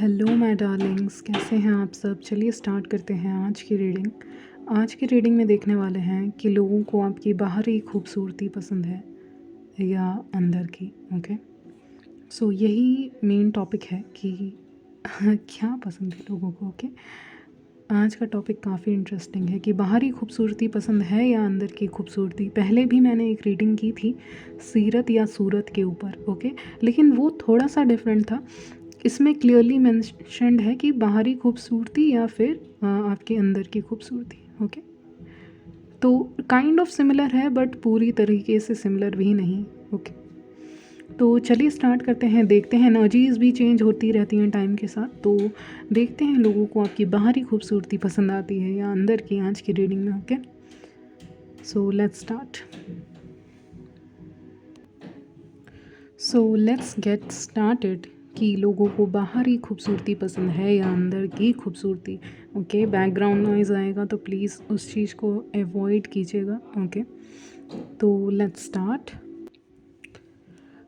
Hello my Darling's, कैसे हैं आप सब। चलिए स्टार्ट करते हैं आज की रीडिंग। आज की रीडिंग में देखने वाले हैं कि लोगों को आपकी बाहरी खूबसूरती पसंद है या अंदर की। ओके, सो यही मेन टॉपिक है कि क्या पसंद है लोगों को। ओके, आज का टॉपिक काफ़ी इंटरेस्टिंग है कि बाहरी खूबसूरती पसंद है या अंदर की खूबसूरती। पहले भी मैंने एक रीडिंग की थी सीरत या सूरत के ऊपर। ओके, लेकिन वो थोड़ा सा डिफरेंट था। इसमें क्लियरली मेंशन्ड है कि बाहरी खूबसूरती या फिर आपके अंदर की खूबसूरती। ओके, तो काइंड ऑफ सिमिलर है बट पूरी तरीके से सिमिलर भी नहीं। ओके, तो चलिए स्टार्ट करते हैं। देखते हैं, एनर्जीज भी चेंज होती रहती हैं टाइम के साथ, तो देखते हैं लोगों को आपकी बाहरी खूबसूरती पसंद आती है या अंदर की आज की रीडिंग में। Okay, so let's start. So let's get started कि लोगों को बाहरी खूबसूरती पसंद है या अंदर की खूबसूरती। ओके, बैकग्राउंड नॉइज़ आएगा तो प्लीज़ उस चीज़ को अवॉइड कीजिएगा। ओके, तो let's start.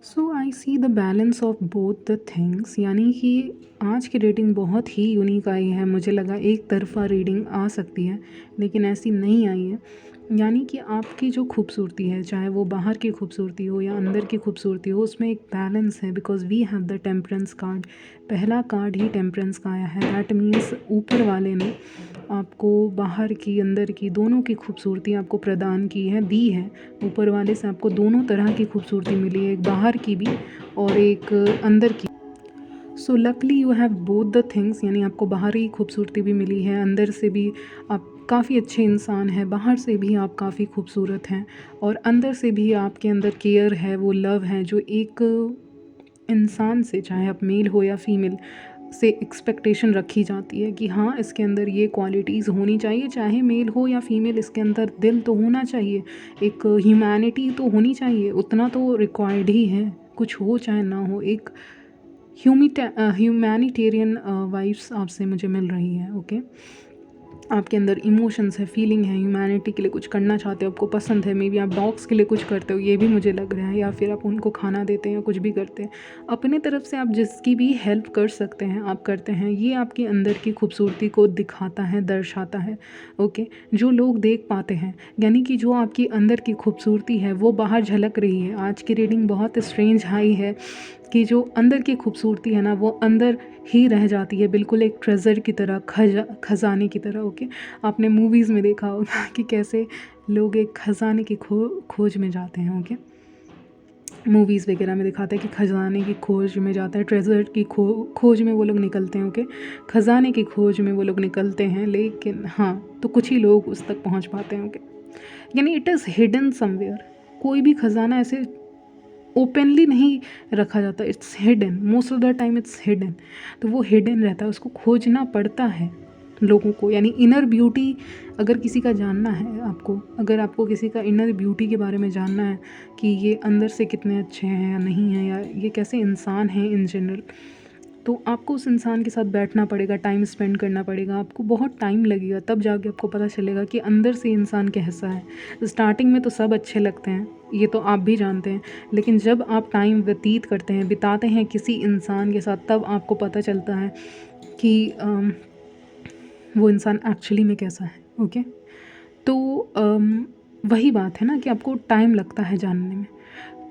So I see the balance of both the things, यानी कि आज की रीडिंग बहुत ही यूनिक आई है। मुझे लगा एक तरफा रीडिंग आ सकती है, लेकिन ऐसी नहीं आई है। यानी कि आपकी जो खूबसूरती है, चाहे वो बाहर की खूबसूरती हो या अंदर की खूबसूरती हो, उसमें एक बैलेंस है। Because we have the temperance card, पहला कार्ड ही टेम्परेंस का आया है। दैट मीन्स ऊपर वाले ने आपको बाहर की अंदर की दोनों की खूबसूरती आपको प्रदान की है, दी है। ऊपर वाले से आपको दोनों तरह की खूबसूरती मिली है, एक बाहर की भी और एक अंदर की। So luckily you have both the things, यानी आपको बाहरी खूबसूरती भी मिली है, अंदर से भी आप काफ़ी अच्छे इंसान हैं, बाहर से भी आप काफ़ी खूबसूरत हैं और अंदर से भी आपके अंदर केयर है, वो लव है जो एक इंसान से, चाहे आप मेल हो या फीमेल, से एक्सपेक्टेशन रखी जाती है कि हाँ इसके अंदर ये क्वालिटीज़ होनी चाहिए। चाहे मेल हो या फीमेल, इसके अंदर दिल तो होना चाहिए, एक ह्यूमैनिटी तो होनी चाहिए, उतना तो रिक्वायर्ड ही है। कुछ हो चाहे ना हो, एक ह्यूमैनिटेरियन वाइब्स आपसे मुझे मिल रही है। ओके, आपके अंदर इमोशंस है, फीलिंग है, ह्यूमैनिटी के लिए कुछ करना चाहते हो, आपको पसंद है। मे बी आप डॉग्स के लिए कुछ करते हो, ये भी मुझे लग रहा है, या फिर आप उनको खाना देते हैं या कुछ भी करते हैं। अपने तरफ से आप जिसकी भी हेल्प कर सकते हैं आप करते हैं। ये आपके अंदर की खूबसूरती को दिखाता है, दर्शाता है। ओके, जो लोग देख पाते हैं, यानी कि जो आपकी अंदर की खूबसूरती है वो बाहर झलक रही है। आज की रीडिंग बहुत स्ट्रेंज हाई है कि जो अंदर की खूबसूरती है ना, वो अंदर ही रह जाती है, बिल्कुल एक ट्रेज़र की तरह, खजाने की तरह। ओके, आपने मूवीज़ में देखा होगा कि कैसे लोग एक खजाने की खोज में जाते हैं। ओके, मूवीज़ वगैरह में दिखाते हैं कि खजाने की खोज में जाता है, ट्रेज़र की खोज में वो लोग निकलते हैं। ओके, खजाने की खोज में वो लोग निकलते हैं, लेकिन हाँ, तो कुछ ही लोग उस तक पहुंच पाते हैं। ओके, यानी इट इज़ हिडन समवेयर। कोई भी खजाना ऐसे ओपनली नहीं रखा जाता, it's hidden. Most of the time it's hidden, तो वो हिडन रहता है, उसको खोजना पड़ता है लोगों को। यानी इनर ब्यूटी अगर किसी का जानना है आपको, अगर आपको किसी का इनर ब्यूटी के बारे में जानना है कि ये अंदर से कितने अच्छे हैं या नहीं हैं, या ये कैसे इंसान हैं इन जनरल, तो आपको उस इंसान के साथ बैठना पड़ेगा, टाइम स्पेंड करना पड़ेगा, आपको बहुत टाइम लगेगा, तब जाके आपको पता चलेगा कि अंदर से इंसान कैसा है। स्टार्टिंग में तो सब अच्छे लगते हैं, ये तो आप भी जानते हैं, लेकिन जब आप टाइम व्यतीत करते हैं, बिताते हैं किसी इंसान के साथ, तब आपको पता चलता है कि वो इंसान एक्चुअली में कैसा है। ओके, तो वही बात है ना कि आपको टाइम लगता है जानने में।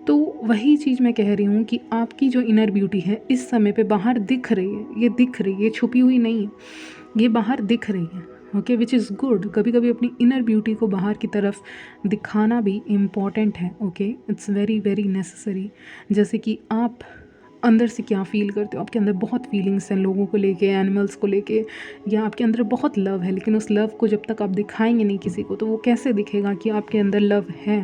तो वही चीज़ मैं कह रही हूँ कि आपकी जो इनर ब्यूटी है इस समय पे बाहर दिख रही है, ये दिख रही है, ये छुपी हुई नहीं है, ये बाहर दिख रही है। Okay, which is good. कभी कभी अपनी इनर ब्यूटी को बाहर की तरफ दिखाना भी इम्पॉर्टेंट है। Okay, it's very very necessary. जैसे कि आप अंदर से क्या फ़ील करते हो, आपके अंदर बहुत फीलिंग्स हैं लोगों को लेके, एनिमल्स को लेके, या आपके अंदर बहुत लव है, लेकिन उस लव को जब तक आप दिखाएंगे नहीं किसी को, तो वो कैसे दिखेगा कि आपके अंदर लव है।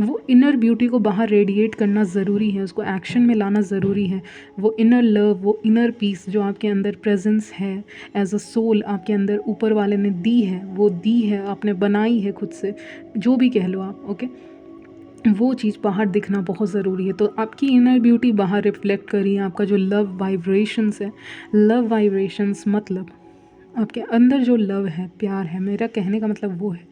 वो इनर ब्यूटी को बाहर रेडिएट करना ज़रूरी है, उसको एक्शन में लाना ज़रूरी है। वो इनर लव, वो इनर पीस जो आपके अंदर प्रेजेंस है एज अ सोल, आपके अंदर ऊपर वाले ने दी है, वो दी है, आपने बनाई है खुद से, जो भी कह लो आप। ओके, वो चीज़ बाहर दिखना बहुत ज़रूरी है। तो आपकी इनर ब्यूटी बाहर रिफ्लेक्ट करिए। आपका जो लव वाइब्रेशंस है, लव वाइब्रेशंस मतलब आपके अंदर जो लव है, प्यार है, मेरा कहने का मतलब वो है,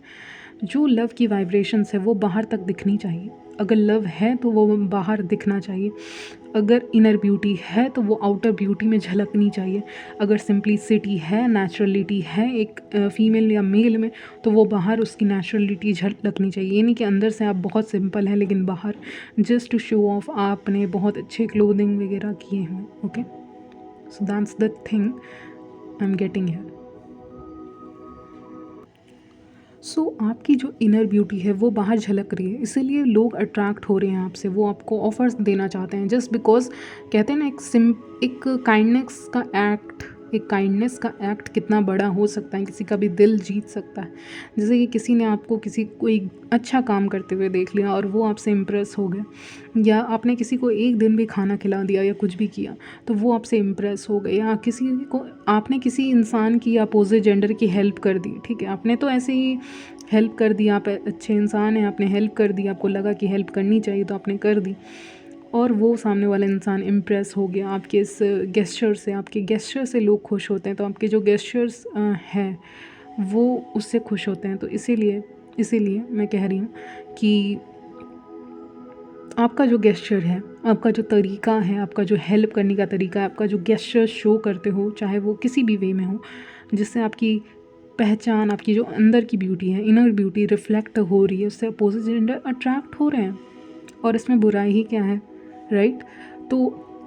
जो लव की वाइब्रेशंस है वो बाहर तक दिखनी चाहिए। अगर लव है तो वो बाहर दिखना चाहिए। अगर इनर ब्यूटी है तो वो आउटर ब्यूटी में झलकनी चाहिए। अगर सिंप्लिसिटी है, नेचुरलिटी है एक फीमेल या मेल में, तो वो बाहर उसकी नेचुरलिटी झलकनी चाहिए। ये नहीं कि अंदर से आप बहुत सिंपल हैं लेकिन बाहर जस्ट टू शो ऑफ आपने बहुत अच्छे क्लोथिंग वगैरह किए हैं। Okay, so that's the thing I am getting here. सो आपकी जो इनर ब्यूटी है वो बाहर झलक रही है, इसीलिए लोग अट्रैक्ट हो रहे हैं आपसे, वो आपको ऑफर्स देना चाहते हैं जस्ट बिकॉज कहते हैं ना एक काइंडनेस का एक्ट कितना बड़ा हो सकता है, किसी का भी दिल जीत सकता है। जैसे कि किसी ने आपको कोई अच्छा काम करते हुए देख लिया और वो आपसे इम्प्रेस हो गए, या आपने किसी को एक दिन भी खाना खिला दिया या कुछ भी किया तो वो आपसे इम्प्रेस हो गए, या आपने किसी इंसान की अपोजिट जेंडर की हेल्प कर दी, ठीक है, आपने तो ऐसे ही हेल्प कर दी, आप अच्छे इंसान हैं, आपने हेल्प कर दी, आपको लगा कि हेल्प करनी चाहिए तो आपने कर दी, और वो सामने वाला इंसान इम्प्रेस हो गया आपके इस गेस्चर से। आपके गेस्चर से लोग खुश होते हैं, तो आपके जो गेस्चर्स हैं वो उससे खुश होते हैं। तो इसीलिए मैं कह रही हूँ कि आपका जो गेस्चर है, आपका जो तरीका है, आपका जो हेल्प करने का तरीका है, आपका जो गेस्चर शो करते हो, चाहे वो किसी भी वे में हो, जिससे आपकी पहचान, आपकी जो अंदर की ब्यूटी है, इनर ब्यूटी रिफ्लेक्ट हो रही है, उससे अपोजिट जेंडर अट्रैक्ट हो रहे हैं, और इसमें बुराई ही क्या है, राइट? तो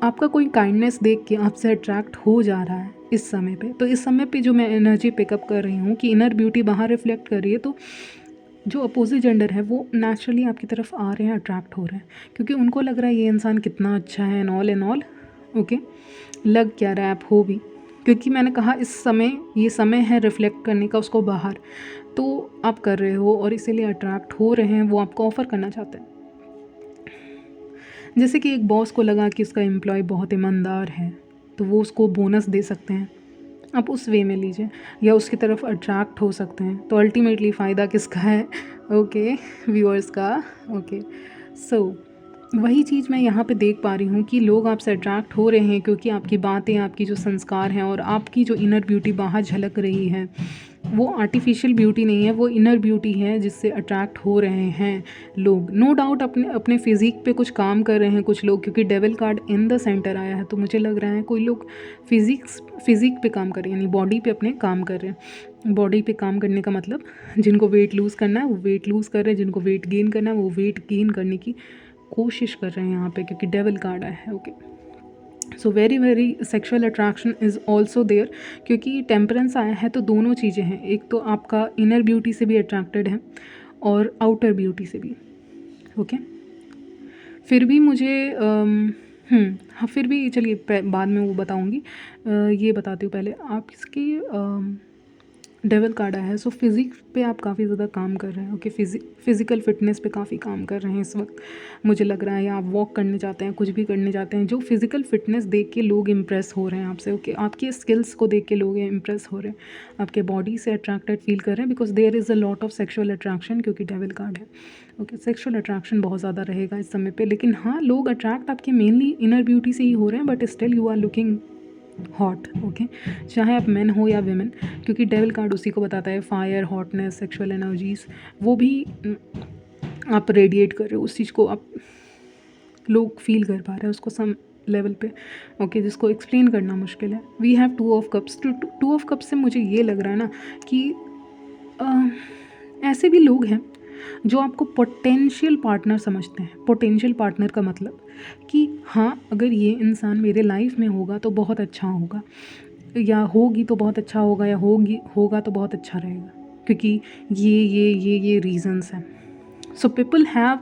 आपका कोई काइंडनेस देख के आपसे अट्रैक्ट हो जा रहा है इस समय पे, तो इस समय पे जो मैं एनर्जी पिकअप कर रही हूँ कि इनर ब्यूटी बाहर रिफ्लेक्ट कर रही है, तो जो अपोजिट जेंडर है वो नेचुरली आपकी तरफ आ रहे हैं, अट्रैक्ट हो रहे हैं, क्योंकि उनको लग रहा है ये इंसान कितना अच्छा है एंड ऑल। ओके, लग क्या रहा है, आप हो भी, क्योंकि मैंने कहा ये समय है रिफ्लेक्ट करने का उसको बाहर, तो आप कर रहे हो और इसीलिए अट्रैक्ट हो रहे हैं, वो आपको ऑफ़र करना चाहते हैं। जैसे कि एक बॉस को लगा कि उसका एम्प्लॉय बहुत ईमानदार है तो वो उसको बोनस दे सकते हैं, आप उस वे में लीजिए, या उसकी तरफ अट्रैक्ट हो सकते हैं। तो अल्टीमेटली फ़ायदा किसका है? ओके, व्यूअर्स का। ओके, सो वही चीज़ मैं यहाँ पे देख पा रही हूँ कि लोग आपसे अट्रैक्ट हो रहे हैं क्योंकि आपकी बातें, आपकी जो संस्कार हैं और आपकी जो इनर ब्यूटी बाहर झलक रही है, वो आर्टिफिशियल ब्यूटी नहीं है, वो इनर ब्यूटी है जिससे अट्रैक्ट हो रहे हैं लोग। नो डाउट अपने अपने फिज़िक पे कुछ काम कर रहे हैं कुछ लोग, क्योंकि devil card in the centre आया है, तो मुझे लग रहा है कोई लोग फिज़िक पे काम कर रहे हैं, यानी बॉडी पे अपने काम कर रहे हैं। बॉडी पे काम करने का मतलब जिनको वेट लूज़ करना है वो वेट लूज़ कर रहे हैं, जिनको वेट गेन करना है वो वेट गेन करने की कोशिश कर रहे हैं यहाँ पे, क्योंकि डेविल कार्ड आया है। Okay, so very sexual attraction is also there, क्योंकि टेम्परेंस आया है, तो दोनोँ चीज़ें हैं, एक तो आपका इनर ब्यूटी से भी अट्रैक्टेड है और आउटर ब्यूटी से भी। ओके, फिर भी मुझे हाँ, फिर भी चलिए बाद में वो बताऊँगी। ये बताती हूँ पहले आप इसकी डेविल कार्ड आया है, सो फिज़िक्स पे आप काफ़ी ज़्यादा काम कर रहे हैं। ओके, फिज़िकल फिटनेस पे काफ़ी काम कर रहे हैं इस वक्त, मुझे लग रहा है, या आप वॉक करने जाते हैं, कुछ भी करने जाते हैं, जो फिज़िकल फिटनेस देख के लोग इम्प्रेस हो रहे हैं आपसे। ओके, आपके स्किल्स को देख के लोग इम्प्रेस हो रहे हैं, आपके बॉडी से अट्रैक्टेड फील कर रहे हैं, because there is a lot of sexual attraction, क्योंकि डेविल कार्ड है। ओके, सेक्शुअल अट्रैक्शन बहुत ज़्यादा रहेगा इस समय पे, लेकिन हाँ, लोग अट्रैक्ट आपके मेनली इनर ब्यूटी से ही हो रहे हैं, but still you are looking hot. Okay, चाहे आप मेन हो या वेमेन, क्योंकि डेविल कार्ड उसी को बताता है, फायर, हॉटनेस, सेक्सुअल एनर्जीज, वो भी आप रेडिएट कर रहे हो, उस चीज़ को आप लोग फील कर पा रहे हैं उसको सम लेवल पे। ओके, जिसको एक्सप्लेन करना मुश्किल है। We have 2 of cups. 2 of cups से मुझे ये लग रहा है ना कि ऐसे भी लोग हैं जो आपको पोटेंशियल पार्टनर समझते हैं। पोटेंशियल पार्टनर का मतलब कि हाँ, अगर ये इंसान मेरे लाइफ में होगा तो बहुत अच्छा होगा, या होगी तो बहुत अच्छा होगा, या होगा तो बहुत अच्छा रहेगा, क्योंकि ये रीजंस हैं। So people have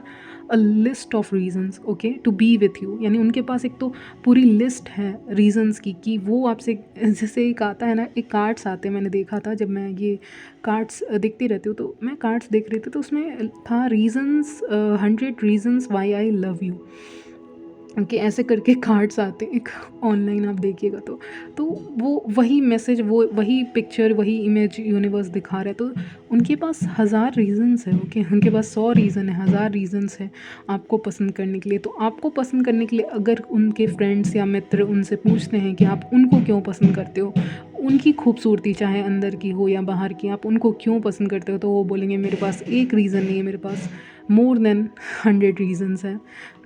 a list of reasons, okay, to be with you, यानी उनके पास एक तो पूरी लिस्ट है रीजंस की कि वो आपसे, जैसे एक आता है ना, एक कार्ड्स आते हैं, मैंने देखा था जब मैं ये कार्ड्स देखती रहती हूँ, तो मैं कार्ड्स देख रही थी तो उसमें था reasons, 100 reasons Y I love you. कि ऐसे करके कार्ड्स आते हैं, एक ऑनलाइन आप देखिएगा तो वो वही मैसेज, वो वही पिक्चर, वही इमेज यूनिवर्स दिखा रहा है, तो उनके पास 1000 रीज़न्स है। ओके, उनके पास 100 रीज़न है, 1000 रीज़न्स है आपको पसंद करने के लिए। तो आपको पसंद करने के लिए अगर उनके फ्रेंड्स या मित्र उनसे पूछते हैं कि आप उनको क्यों पसंद करते हो, उनकी खूबसूरती चाहे अंदर की हो या बाहर की, आप उनको क्यों पसंद करते हो, तो वो बोलेंगे मेरे पास एक रीज़न नहीं है, मेरे पास मोर देन 100 रीज़न्स है।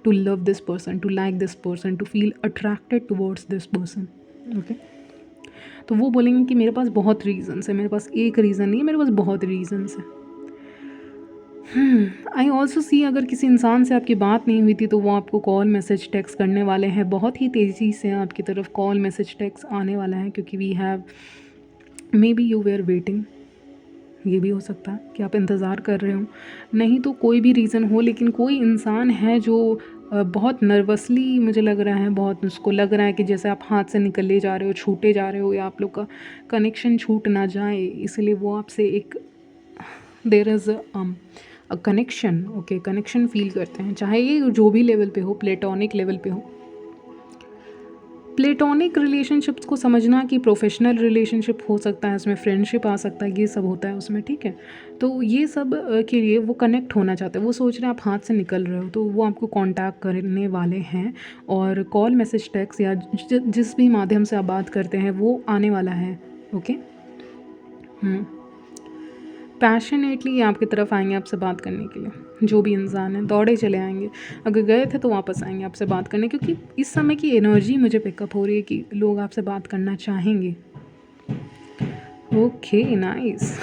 To love this person, to like this person, to feel attracted towards this person. Okay, तो वो बोलेंगे कि मेरे पास बहुत रीज़न्स है, मेरे पास एक रीज़न नहीं है, मेरे पास बहुत रीज़न्स है। आई ऑल्सो सी, अगर किसी इंसान से आपकी बात नहीं हुई थी तो वो आपको कॉल मैसेज टेक्स्ट करने वाले हैं, बहुत ही तेज़ी से आपकी तरफ कॉल मैसेज टेक्स्ट आने वाला है, क्योंकि we have maybe you were waiting. ये भी हो सकता है कि आप इंतज़ार कर रहे हो, नहीं तो कोई भी रीज़न हो, लेकिन कोई इंसान है जो बहुत नर्वसली, मुझे लग रहा है, बहुत उसको लग रहा है कि जैसे आप हाथ से निकले जा रहे हो, छूटे जा रहे हो, या आप लोग का कनेक्शन छूट ना जाए, इसलिए वो आपसे एक there is a connection, okay, connection feel करते हैं, चाहे ये जो भी लेवल पे हो, प्लेटोनिक लेवल पे हो। प्लेटोनिक रिलेशनशिप्स को समझना कि प्रोफेशनल रिलेशनशिप हो सकता है, उसमें फ्रेंडशिप आ सकता है, ये सब होता है उसमें, ठीक है। तो ये सब के लिए वो कनेक्ट होना चाहते हैं, वो सोच रहे हैं आप हाथ से निकल रहे हो, तो वो आपको कांटेक्ट करने वाले हैं, और कॉल मैसेज टेक्स्ट या जिस भी माध्यम से आप बात करते हैं वो आने वाला है। ओके, पैशनेटली आपकी तरफ आएंगे आपसे बात करने के लिए, जो भी इंसान है दौड़े चले आएंगे, अगर गए थे तो वापस आएंगे आपसे बात करने, क्योंकि इस समय की एनर्जी मुझे पिकअप हो रही है कि लोग आपसे बात करना चाहेंगे। Okay, nice.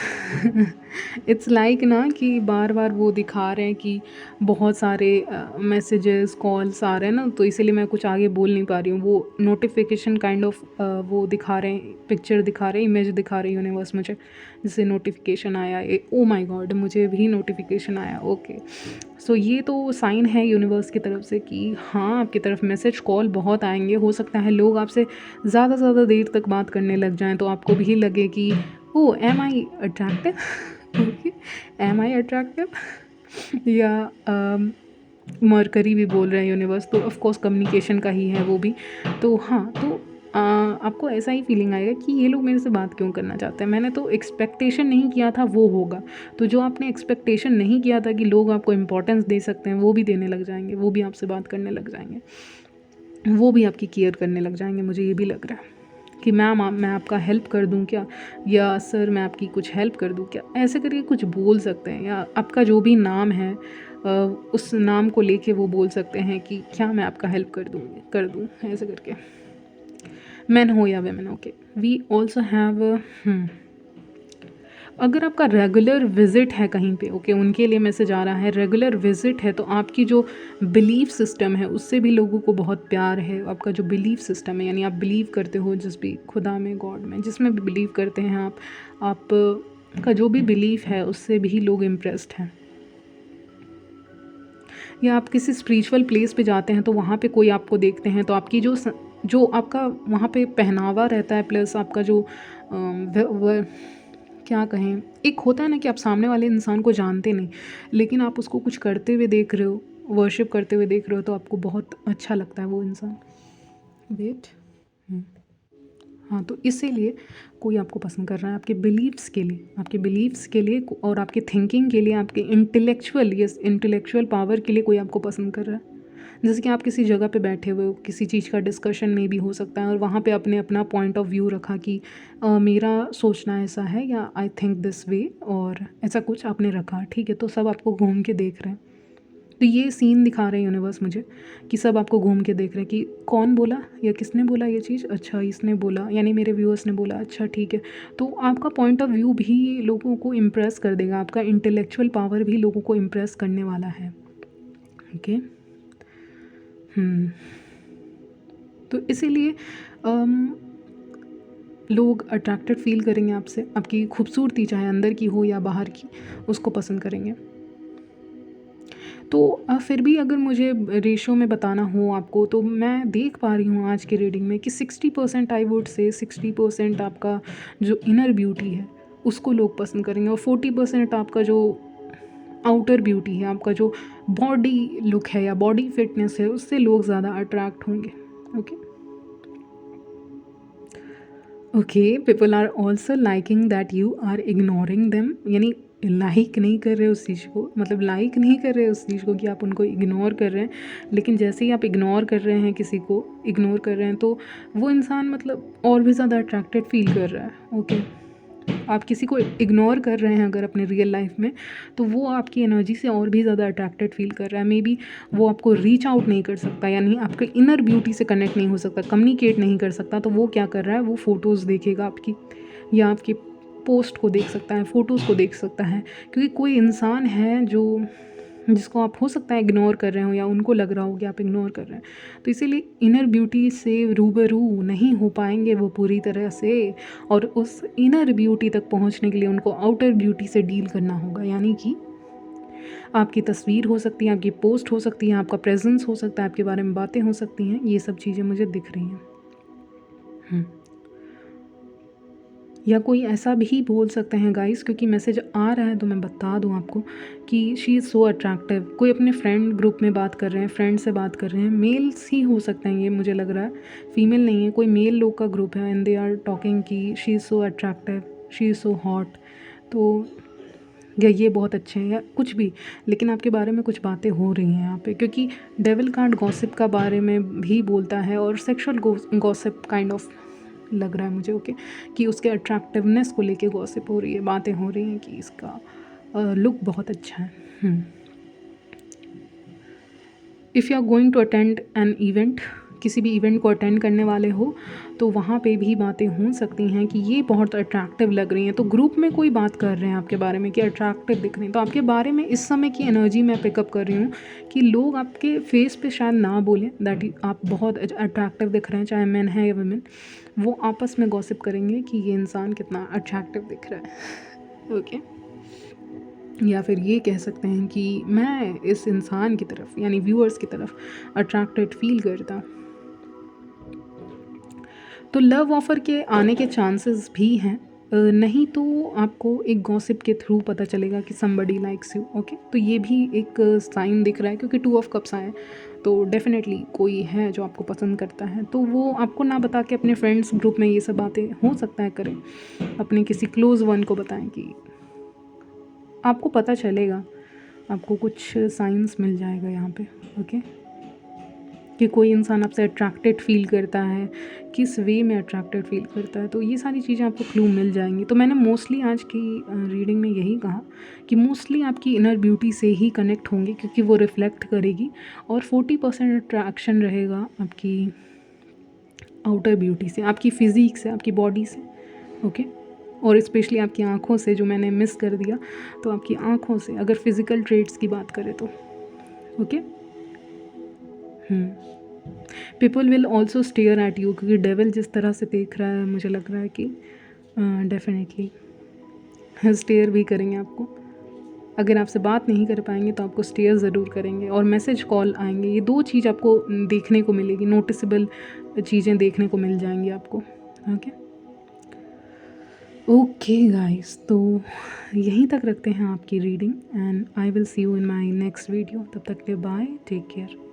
इट्स लाइक ना कि बार बार वो दिखा रहे हैं कि बहुत सारे मैसेजेस कॉल्स आ रहे हैं ना, तो इसीलिए मैं कुछ आगे बोल नहीं पा रही हूँ। वो नोटिफिकेशन काइंड ऑफ वो दिखा रहे हैं, पिक्चर दिखा रहे हैं, इमेज दिखा रही है यूनिवर्स मुझे, जैसे नोटिफिकेशन आया, ओ माय गॉड, मुझे भी नोटिफिकेशन आया। ओके, सो ये तो साइन है यूनिवर्स की तरफ से कि हाँ, आपकी तरफ मैसेज कॉल बहुत आएंगे। हो सकता है लोग आपसे ज़्यादा से ज़्यादा देर तक बात करने लग जाएं, तो आपको भी लगे कि ओ एम आई अट्रैक्टिव, ओके, एम आई अट्रैक्टिव, या मरकरी भी बोल रहे हैं यूनिवर्स, तो ऑफ कोर्स कम्युनिकेशन का ही है वो भी। तो हाँ, तो आपको ऐसा ही फीलिंग आएगा कि ये लोग मेरे से बात क्यों करना चाहते हैं, मैंने तो एक्सपेक्टेशन नहीं किया था वो होगा। तो जो आपने एक्सपेक्टेशन नहीं किया था कि लोग आपको इम्पोर्टेंस दे सकते हैं, वो भी देने लग जाएंगे, वो भी आपसे बात करने लग जाएंगे, वो भी आपकी केयर करने लग जाएंगे। मुझे ये भी लग रहा है कि मैम मैं आपका हेल्प कर दूं क्या, या सर मैं आपकी कुछ हेल्प कर दूं क्या, ऐसे करके कुछ बोल सकते हैं, या आपका जो भी नाम है उस नाम को लेके वो बोल सकते हैं कि क्या मैं आपका हेल्प कर दूं, ऐसे करके। मैन हो या women, okay, we also have, अगर आपका रेगुलर विजिट है कहीं पे, ओके, उनके लिए मैसेज आ रहा है, रेगुलर विजिट है, तो आपकी जो बिलीफ सिस्टम है उससे भी लोगों को बहुत प्यार है। आपका जो बिलीफ सिस्टम है, यानी आप बिलीव करते हो जिस भी खुदा में, गॉड में, जिसमें भी बिलीव करते हैं आप का जो भी बिलीफ है उससे भी लोग इम्प्रेस्ड हैं। या आप किसी स्पिरिचुअल प्लेस पे जाते हैं तो वहाँ पे कोई आपको देखते हैं, तो आपकी जो आपका वहाँ पे पहनावा रहता है, प्लस आपका जो क्या कहें, एक होता है ना कि आप सामने वाले इंसान को जानते नहीं, लेकिन आप उसको कुछ करते हुए देख रहे हो, वर्शिप करते हुए देख रहे हो, तो आपको बहुत अच्छा लगता है वो इंसान। वेट, हाँ, तो इसीलिए कोई आपको पसंद कर रहा है आपके बिलीव्स के लिए, और आपके थिंकिंग के लिए, आपके इंटेलेक्चुअल पावर के लिए कोई आपको पसंद कर रहा है। जैसे कि आप किसी जगह पे बैठे हुए हो, किसी चीज़ का डिस्कशन में भी हो सकता है, और वहाँ पे आपने अपना पॉइंट ऑफ व्यू रखा कि मेरा सोचना ऐसा है, या आई थिंक दिस वे, और ऐसा कुछ आपने रखा, ठीक है, तो सब आपको घूम के देख रहे हैं। तो ये सीन दिखा रहे हैं यूनिवर्स मुझे कि सब आपको घूम के देख रहे हैं कि कौन बोला या किसने बोला ये चीज़, अच्छा इसने बोला, यानी मेरे व्यूअर्स ने बोला, अच्छा ठीक है। तो आपका पॉइंट ऑफ व्यू भी लोगों को इम्प्रेस कर देगा, आपका इंटेलेक्चुअल पावर भी लोगों को इम्प्रेस करने वाला है। ओके, तो इसीलिए लोग अट्रैक्टेड फील करेंगे आपसे, आपकी खूबसूरती चाहे अंदर की हो या बाहर की, उसको पसंद करेंगे। तो फिर भी अगर मुझे रेशो में बताना हो आपको, तो मैं देख पा रही हूँ आज के रीडिंग में कि 60% आई वुड से 60% आपका जो इनर ब्यूटी है उसको लोग पसंद करेंगे, और 40% आपका जो आउटर ब्यूटी है, आपका जो बॉडी लुक है या बॉडी फिटनेस है, उससे लोग ज़्यादा अट्रैक्ट होंगे। Okay, people are also liking that you are ignoring them, यानी लाइक नहीं कर रहे उस चीज़ को, मतलब लाइक नहीं कर रहे उस चीज़ को कि आप उनको इग्नोर कर रहे हैं, लेकिन जैसे ही आप इग्नोर कर रहे हैं, किसी को इग्नोर कर रहे हैं, तो वो इंसान मतलब और भी ज़्यादा अट्रैक्टेड फील कर रहा है। ओके, आप किसी को इग्नोर कर रहे हैं अगर अपने रियल लाइफ में, तो वो आपकी एनर्जी से और भी ज़्यादा अट्रैक्टेड फील कर रहा है। मे बी वो आपको रीच आउट नहीं कर सकता, यानी आपके इनर ब्यूटी से कनेक्ट नहीं हो सकता, कम्युनिकेट नहीं कर सकता, तो वो क्या कर रहा है, वो फ़ोटोज़ देखेगा आपकी, या आपकी पोस्ट को देख सकता है, फ़ोटोज़ को देख सकता है। क्योंकि कोई इंसान है जो जिसको आप हो सकता है इग्नोर कर रहे हो, या उनको लग रहा हो कि आप इग्नोर कर रहे हैं, तो इसीलिए इनर ब्यूटी से रूबरू नहीं हो पाएंगे वो पूरी तरह से, और उस इनर ब्यूटी तक पहुंचने के लिए उनको आउटर ब्यूटी से डील करना होगा। यानी कि आपकी तस्वीर हो सकती है, आपकी पोस्ट हो सकती है, आपका प्रेजेंस हो सकता है, आपके बारे में बातें हो सकती हैं, ये सब चीज़ें मुझे दिख रही हैं। या कोई ऐसा भी बोल सकते हैं गाइस, क्योंकि मैसेज आ रहा है तो मैं बता दूं आपको कि शी इज़ सो अट्रैक्टिव। कोई अपने फ्रेंड ग्रुप में बात कर रहे हैं, फ्रेंड से बात कर रहे हैं, मेल्स ही हो सकते हैं, ये मुझे लग रहा है, फीमेल नहीं है, कोई मेल लोग का ग्रुप है, एंड दे आर टॉकिंग कि she is so attractive, she is so hot, तो या ये बहुत अच्छे हैं या कुछ भी, लेकिन आपके बारे में कुछ बातें हो रही हैं यहाँ पे, क्योंकि डेविल कार्ड गॉसिप का बारे में भी बोलता है, और सेक्सुअल गॉसिप काइंड ऑफ लग रहा है मुझे, ओके, कि उसके अट्रैक्टिवनेस को लेके गॉसिप हो रही है, बातें हो रही हैं कि इसका लुक बहुत अच्छा है। If you are going to attend an event, किसी भी इवेंट को अटेंड करने वाले हो, तो वहाँ पे भी बातें हो सकती हैं कि ये बहुत अट्रैक्टिव लग रही हैं। तो ग्रुप में कोई बात कर रहे हैं आपके बारे में कि अट्रैक्टिव दिख रही हैं, तो आपके बारे में इस समय की एनर्जी मैं पिकअप कर रही हूँ कि लोग आपके फेस पे शायद ना बोलें दैट आप बहुत अट्रैक्टिव दिख रहे हैं, चाहे मैन है या वुमेन, वो आपस में गॉसिप करेंगे कि ये इंसान कितना अट्रैक्टिव दिख रहा है, ओके। या फिर ये कह सकते हैं कि मैं इस इंसान की तरफ, यानी व्यूअर्स की तरफ अट्रैक्टेड फील करता। तो लव ऑफ़र के आने के चांसेस भी हैं, नहीं तो आपको एक गॉसिप के थ्रू पता चलेगा कि समबडी लाइक्स यू, ओके। तो ये भी एक साइन दिख रहा है, क्योंकि 2 ऑफ कप्स आए, तो डेफिनेटली कोई है जो आपको पसंद करता है, तो वो आपको ना बता के अपने फ्रेंड्स ग्रुप में ये सब बातें हो सकता है करें, अपने किसी क्लोज़ वन को बताएं कि आपको पता चलेगा, आपको कुछ साइंस मिल जाएगा यहाँ पे, ओके, कि कोई इंसान आपसे अट्रैक्टेड फील करता है, किस वे में अट्रैक्टेड फील करता है, तो ये सारी चीज़ें आपको क्लू मिल जाएंगी। तो मैंने मोस्टली आज की रीडिंग में यही कहा कि मोस्टली आपकी इनर ब्यूटी से ही कनेक्ट होंगे, क्योंकि वो रिफ्लेक्ट करेगी, और 40% अट्रैक्शन रहेगा आपकी आउटर ब्यूटी से, आपकी फिज़िक से, आपकी बॉडी से, ओके, और स्पेशली आपकी आँखों से, जो मैंने मिस कर दिया, तो आपकी आँखों से, अगर फिज़िकल ट्रेट्स की बात करें तो, okay. People will also stare at you, क्योंकि डेविल जिस तरह से देख रहा है, मुझे लग रहा है कि डेफिनेटली स्टेयर भी करेंगे आपको। अगर आपसे बात नहीं कर पाएंगे तो आपको स्टेयर ज़रूर करेंगे, और मैसेज कॉल आएंगे, ये 2 चीज़ आपको देखने को मिलेगी, नोटिसेबल चीज़ें देखने को मिल जाएंगी आपको, ओके। ओके गाइस, तो यहीं तक रखते हैं आपकी reading, and I will see you in my next video. तब तक के लिए बाय, टेक केयर।